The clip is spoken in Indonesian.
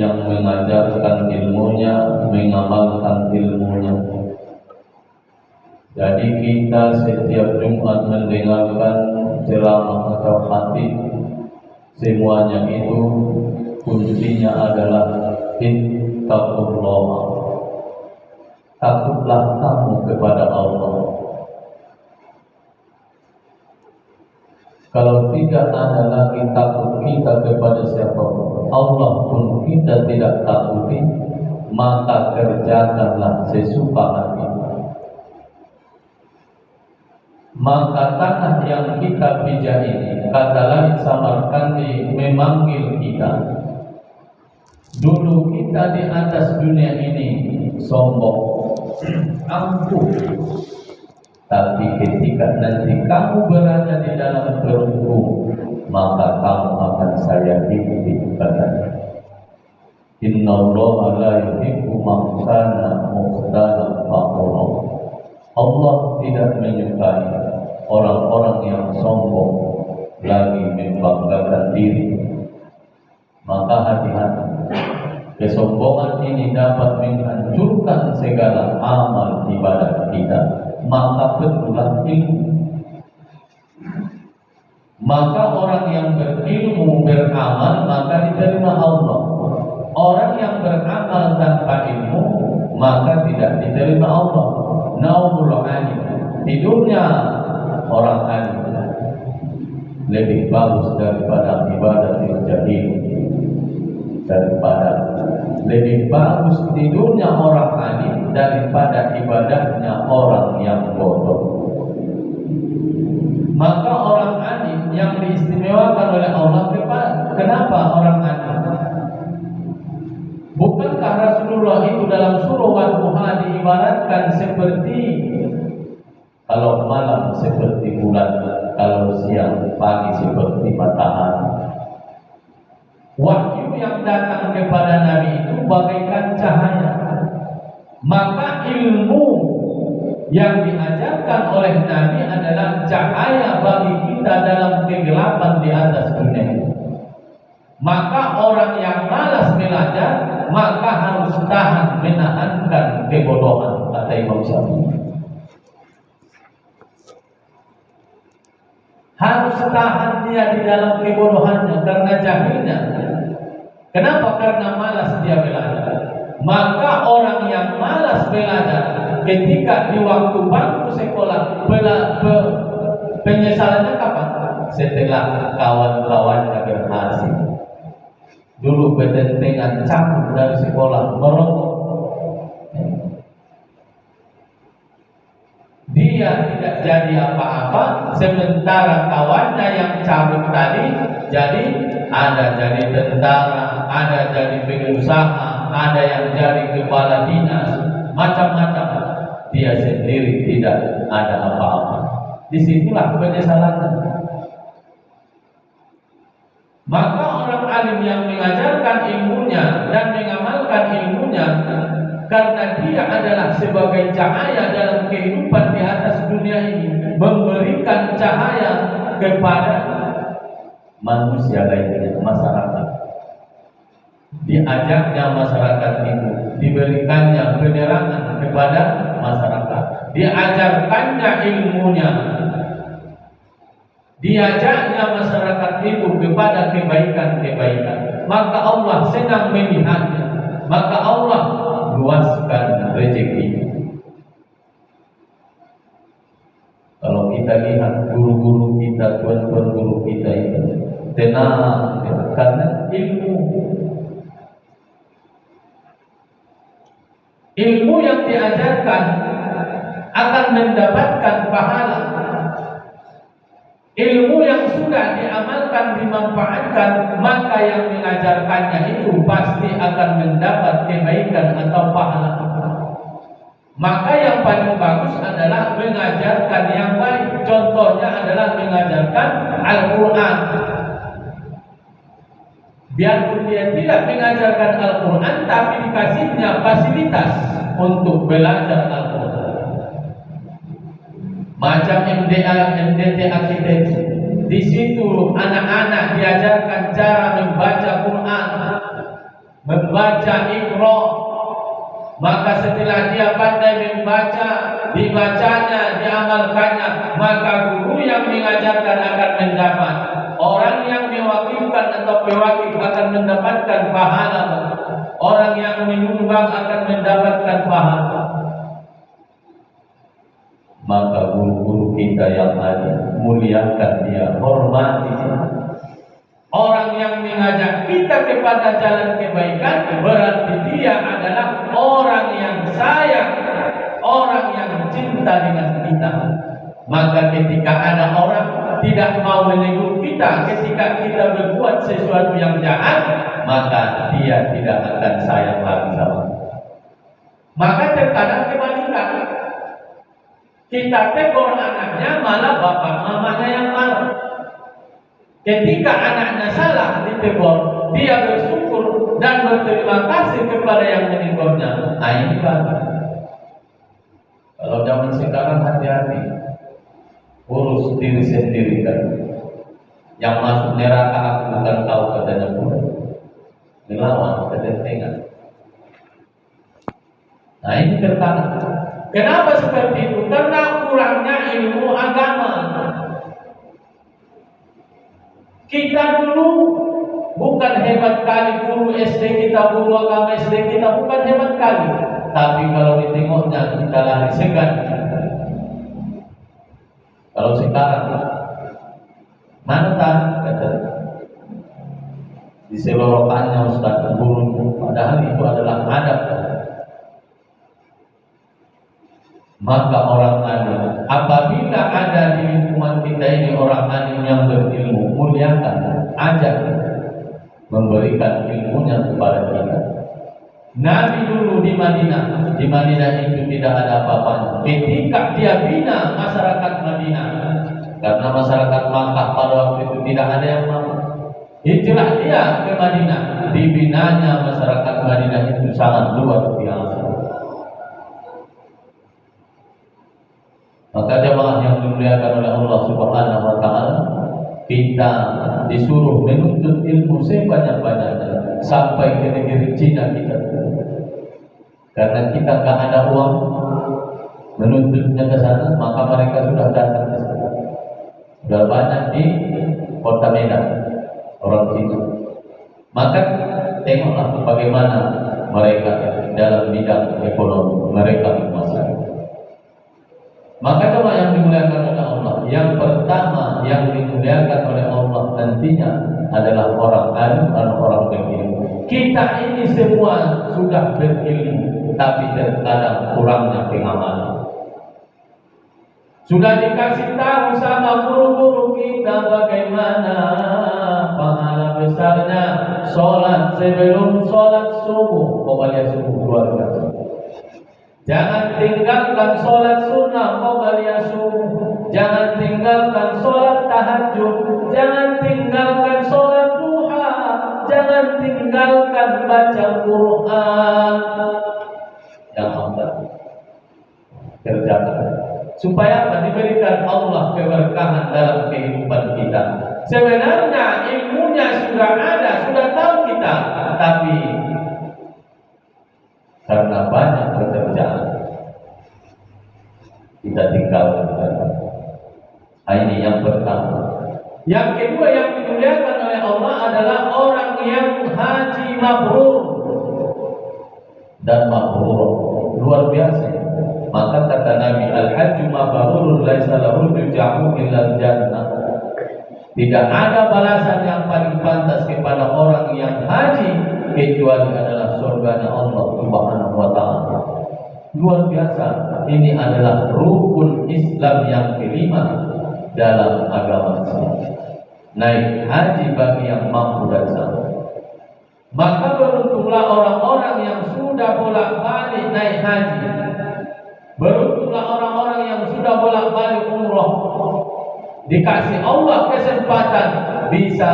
yang mengajarkan ilmunya, mengamalkan ilmunya. Jadi kita setiap Jumat mendengarkan ceramah atau khatib, semuanya itu kuncinya adalah ittaqullah. Takutlah kamu kepada Allah. Kalau tidak ada lagi takut kita kepada siapapun, Allah pun kita tidak takuti, maka kerjakanlah sesuka hati. Maka tanah yang kita pijak ini, kata lain Samarkandi memanggil kita. Dulu kita di atas dunia ini sombong, angkuh. Tapi ketika nanti kamu berada di dalam perutku, maka kamu akan saya ikuti, katanya. Innallaha la yuhibbu man kana mukhtalan fakhura. Allah tidak menyukai orang-orang yang sombong lagi membanggakan diri. Maka hati-hati, kesombongan ini dapat menghancurkan segala amal ibadah kita. Maka perlulah ilmu. Maka orang yang berilmu beramal maka diterima Allah. Orang yang beramal tanpa ilmu maka tidak diterima Allah. Naumul alim, tidurnya orang alim lebih bagus daripada ibadah jahil. Lebih bagus tidurnya orang alim daripada ibadahnya orang yang bodoh. Maka orang alim yang diistimewakan oleh Allah, kenapa orang alim? Bukankah Rasulullah itu dalam surah Al-Duha diibaratkan seperti kalau malam seperti bulan, kalau siang pagi seperti matahari. Wahyu yang datang kepada Nabi itu bagaikan cahaya. Maka ilmu yang diajarkan oleh Nabi adalah cahaya bagi kita dalam kegelapan di atas dunia. Maka orang yang malas belajar maka harus tahan menahankan kebodohan, kata Imam Syafi'i. Harus tahan dia di dalam kebodohannya karena jahilnya. Kenapa? Karena malas dia belajar. Maka orang yang malas belajar ketika di waktu bangku sekolah penyesalannya kapan? Setelah kawan-kawannya berhasil. Dulu bertentangan cabut dari sekolah, merokok. Dia tidak jadi apa-apa, sementara kawannya yang cabut tadi ada jadi tentara, ada jadi pengusaha, ada yang jadi kepala dinas, macam-macam. Dia sendiri tidak ada apa-apa. Disitulah penyesalannya. Maka orang alim yang mengajarkan ilmunya dan mengamalkan ilmunya, karena dia adalah sebagai cahaya dalam kehidupan di atas dunia ini, memberikan cahaya kepada manusia lainnya, masyarakat. Diajaknya masyarakat itu, diberikannya penerangan kepada masyarakat, diajarkannya ilmunya, diajaknya masyarakat itu kepada kebaikan-kebaikan. Maka Allah senang melihatnya, maka Allah luaskan rezeki. Kalau kita lihat guru-guru kita, tuan-tuan guru kita itu tenang, karena ilmu yang diajarkan akan mendapatkan pahala. Ilmu yang sudah diamalkan, dimanfaatkan, maka yang mengajarkannya itu pasti akan mendapat kebaikan atau pahala. Maka yang paling bagus adalah mengajarkan yang baik. Contohnya adalah mengajarkan Al-Quran. Biarpun dia tidak mengajarkan Al-Quran, tapi dikasihnya fasilitas untuk belajar Al-Quran. Macam MDT arsitektur. Di situ anak-anak diajarkan cara membaca Quran. membaca Iqra. Maka setelah dia pandai membaca, dibacanya, diamalkannya, maka guru yang mengajarkan akan mendapat. Orang yang mewakilkan atau pewakil akan mendapatkan pahala. Orang yang menyumbang akan mendapatkan pahala. Maka guru-guru kita yang ada, muliakan dia, hormati dia. Orang yang mengajak kita kepada jalan kebaikan, berarti dia adalah orang yang sayang, orang yang cinta dengan kita. Maka ketika ada orang tidak mau menegur kita ketika kita berbuat sesuatu yang jahat, maka dia tidak akan sayang lagi sama kita. Maka terkadang kebalikan, kita tegur anaknya, malah bapak mamanya yang marah. Ketika anaknya salah ditegur, dia bersyukur dan berterima kasih kepada yang menegurnya. Nah, ini bagus. Kalau zaman sekarang hati-hati, urus diri sendiri kan. Yang masuk neraka aku bukan tahu, katanya pula. Melawan ketentingan. Nah, ini terkadang. Kenapa seperti itu? Karena kurangnya ilmu agama. Kita dulu bukan hebat kali guru SD kita, guru agama SD kita bukan hebat kali. Tapi kalau ditengoknya kita lari segan. Kalau sekarang mantan kata diselorokannya Ustaz guru, padahal itu adalah adab. Maka orang alim, apabila ada di lingkungan kita ini orang alim yang berilmu, muliakan, ajak, memberikan ilmunya kepada kita. Nabi dulu di Madinah itu tidak ada apa-apanya. Ketika dia bina masyarakat Madinah, karena masyarakat Makkah pada waktu itu tidak ada yang mau, hijrah dia ke Madinah, dibinanya masyarakat Madinah itu sangat luar biasa. Maka jemaah yang dimuliakan oleh Allah Subhanahu wa taala, kita disuruh menuntut ilmu sebanyak-banyaknya sampai ke negeri Cina kita. Karena kita enggak ada uang menuntutnya ke sana, maka mereka sudah datang ke sana. Sudah banyak di kota Medan orang Cina. Maka tengoklah bagaimana mereka dalam bidang ekonomi mereka bermasalah. Maka coba yang dimuliakan oleh Allah, yang pertama yang dimuliakan oleh Allah nantinya adalah orang alim dan orang berilmu. Kita ini semua sudah berilmu, tapi terkadang kurangnya pengamalan. Sudah dikasih tahu sama guru-guru kita bagaimana pahala besarnya sholat sebelum sholat subuh. Pokoknya subuh luar biasa. Jangan tinggalkan sholat sunnah qobliyah subuh. Jangan tinggalkan sholat tahajud. Jangan tinggalkan sholat duha. Jangan tinggalkan baca Quran. Yang keempat, kerjakan supaya diberikan Allah keberkahan dalam kehidupan kita. Sebenarnya ilmunya sudah ada, sudah tahu kita, tapi karena banyak pekerjaan kita tinggalkan. Ini yang pertama. Yang kedua yang dimuliakan oleh Allah adalah orang yang haji mabrur dan mabrur luar biasa. Maka kata Nabi, al-hajju mabrurun laisa lahu jazaa'un illa al-jannah. Tidak ada balasan yang paling pantas kepada orang yang haji kecuali adalah surganya Allah Subhanahu wa taala. Luar biasa. Ini adalah rukun Islam yang kelima dalam agama Islam. Naik haji bagi yang mampu dan sanggup. Maka beruntunglah orang-orang yang sudah bolak-balik naik haji. Beruntunglah orang-orang yang sudah bolak-balik umrah. Dikasih Allah kesempatan bisa